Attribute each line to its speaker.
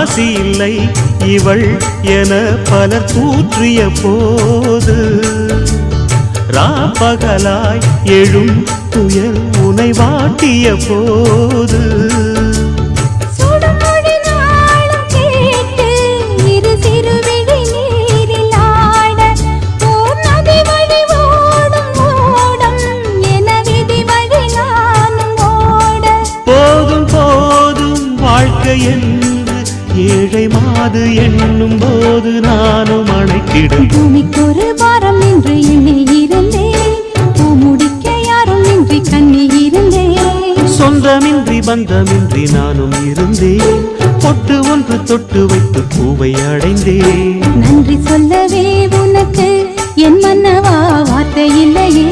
Speaker 1: ராசி இல்லை இவள் என பலர் தூற்றிய போது ராப்பகலாய் எழும் துயர் உனை வாட்டிய போது போதும் போதும் வாழ்க்கை என்று ஏழை மாது எண்ணும் போது நானும் அணைத்திடும்
Speaker 2: பூமிக்கொரு வாரம் என்று எண்ணி இருந்தேன் பூமுடிக்க யாரும் இன்றி கண்ணி இருந்தேன்
Speaker 1: சொந்தமின்றி பந்தமின்றி நானும் இருந்தேன் பொட்டு ஒன்று தொட்டு வைத்து பூவை அடைந்தேன்
Speaker 2: நன்றி சொல்லவே உனக்கு என் மன்னவா வார்த்தை இல்லையே